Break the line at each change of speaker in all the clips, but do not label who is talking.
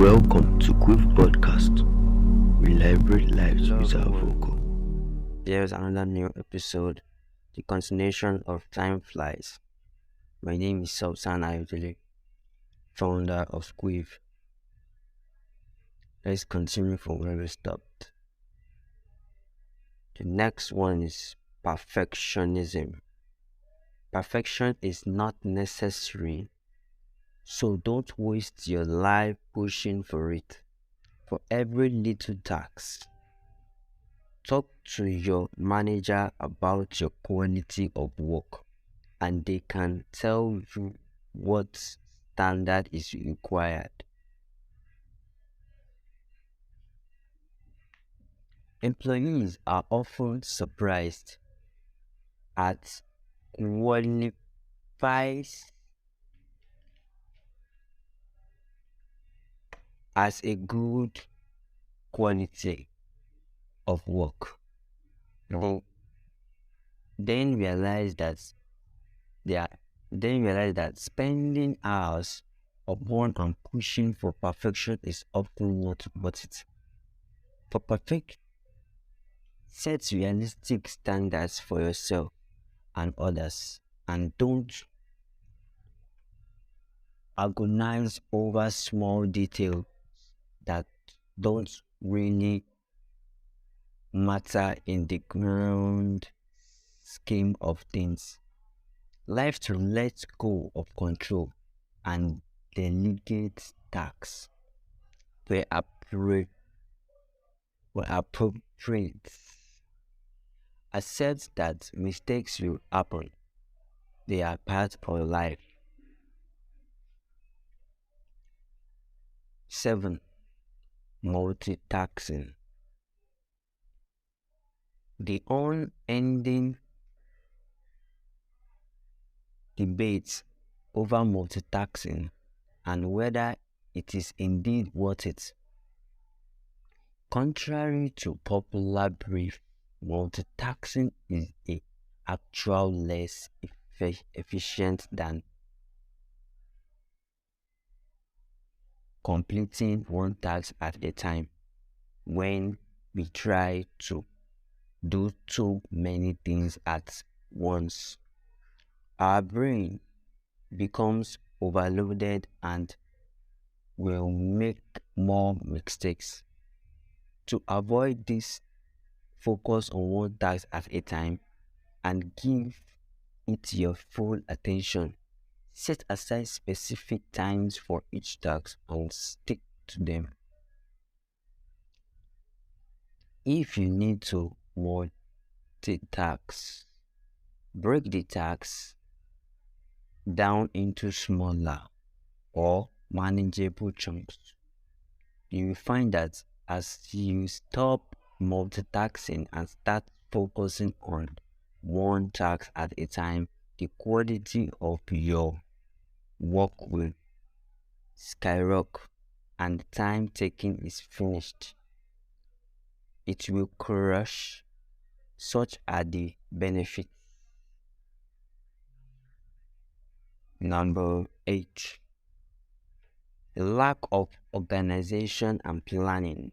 Welcome to Quiff Podcast. We liberate lives without vocal.
Here's another new episode, the continuation of Time Flies. My name is Sultan Ayodele, founder of Quiff. Let's continue from where we stopped. The next one is perfectionism. Perfection is not necessary, so don't waste your life pushing for it. For every little task, talk to your manager about your quality of work, and they can tell you what standard is required. Employees are often surprised at qualifies as a good quality of work. They then realize that spending hours upon and pushing for perfection is often not worth it. For perfect, set realistic standards for yourself and others, and don't agonize over small details that don't really matter in the grand scheme of things. Life to let go of control and delegate tasks where appropriate. Accept that mistakes will happen. They are part of life. 7. Multitasking. The unending debates over multitasking and whether it is indeed worth it. Contrary to popular belief, multitasking is actually less efficient than completing one task at a time. When we try to do too many things at once, our brain becomes overloaded and will make more mistakes. To avoid this, focus on one task at a time and give it your full attention. Set aside specific times for each task and stick to them. If you need to multitask, break the tasks down into smaller or manageable chunks. You will find that as you stop multitasking and start focusing on one task at a time, the quality of your work will skyrocket and the time taken is finished. It will crush. Such are the benefits. Number 8. The lack of organization and planning.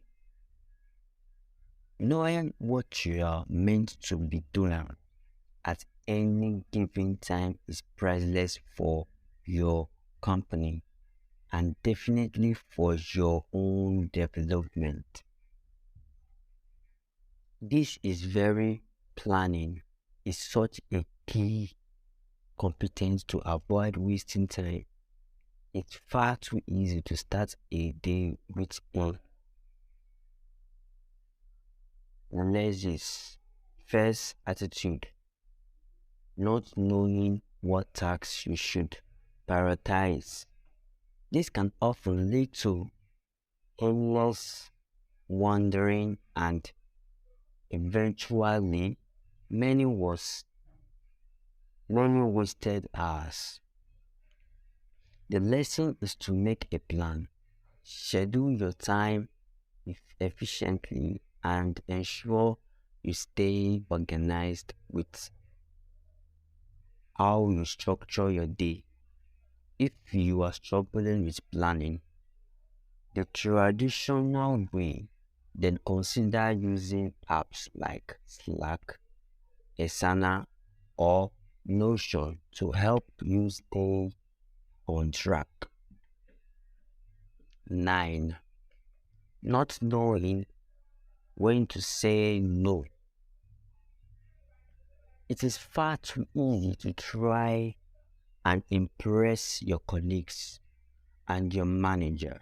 Knowing what you are meant to be doing at any given time is priceless for your company and definitely for your own development. This is very planning is such a key competence to avoid wasting time. It's far too easy to start a day with a lazy first attitude, not knowing what tasks you should prioritize. This can often lead to endless wandering and eventually many wasted hours. The lesson is to make a plan, schedule your time efficiently, and ensure you stay organized with how you structure your day. If you are struggling with planning, the traditional way, then consider using apps like Slack, Asana, or Notion to help you stay on track. 9. Not knowing when to say no. It is far too easy to try and impress your colleagues and your manager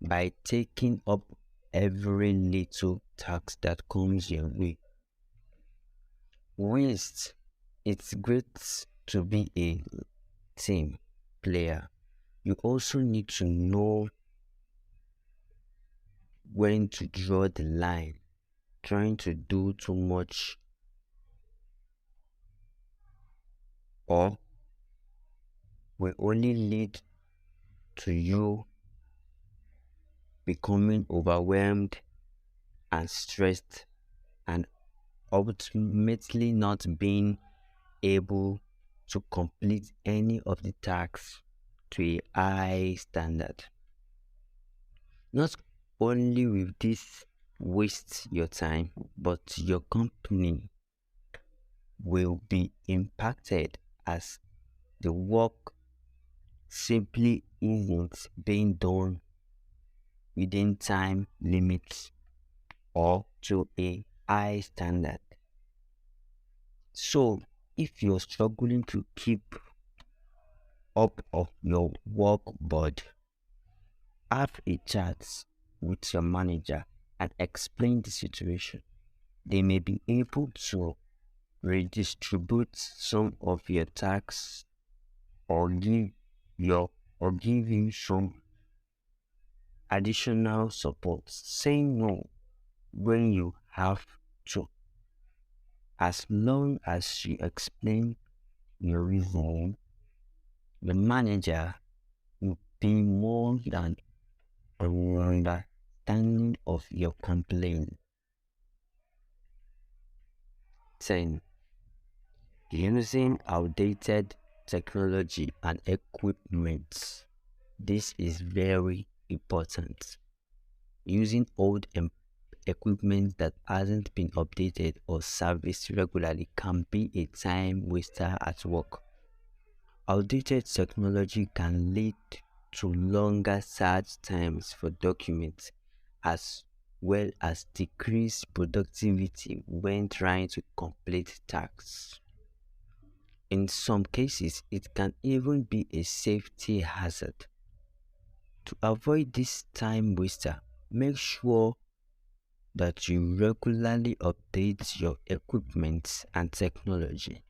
by taking up every little task that comes your way. Whilst it's great to be a team player, you also need to know when to draw the line. Trying to do too much or will only lead to you becoming overwhelmed and stressed and ultimately not being able to complete any of the tasks to a high standard. Not only will this waste your time, but your company will be impacted as the work simply isn't being done within time limits or to a high standard. So, if you're struggling to keep up of your workload, have a chat with your manager and explain the situation. They may be able to redistribute some of your tasks or give you some additional support. Say no when you have to. As long as you explain your reason, the manager will be more than understanding of your complaint. 10. Using outdated technology and equipment. This is very important. Using old equipment that hasn't been updated or serviced regularly can be a time waster at work. Outdated technology can lead to longer search times for documents as well as decreased productivity when trying to complete tasks. In some cases, it can even be a safety hazard. To avoid this time waster, make sure that you regularly update your equipment and technology.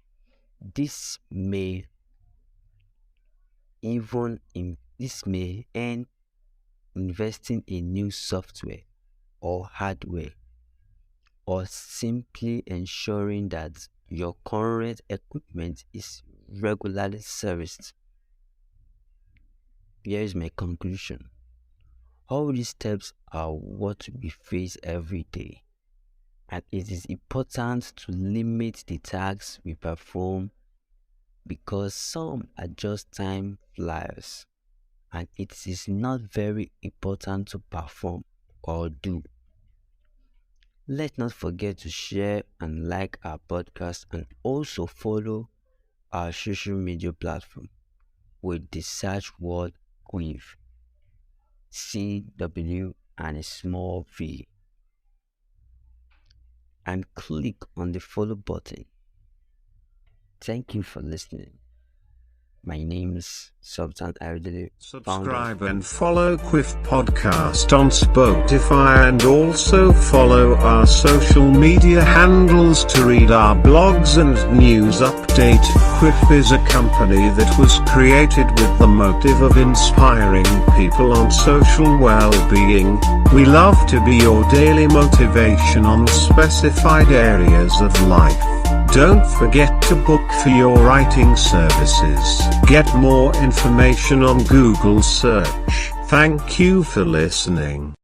This may end investing in new software or hardware, or simply ensuring that your current equipment is regularly serviced. Here is my conclusion. All these steps are what we face every day, and it is important to limit the tasks we perform because some are just time flyers, and it is not very important to perform or do. Let's not forget to share and like our podcast and also follow our social media platform with the search word Quiv, CW and a small v, and click on the follow button. Thank you for listening. My name is Sultan Ardele.
Subscribe and follow Quiff Podcast on Spotify, and also follow our social media handles to read our blogs and news update. Quiff is a company that was created with the motive of inspiring people on social well-being. We love to be your daily motivation on specified areas of life. Don't forget to book for your writing services. Get more information on Google search. Thank you for listening.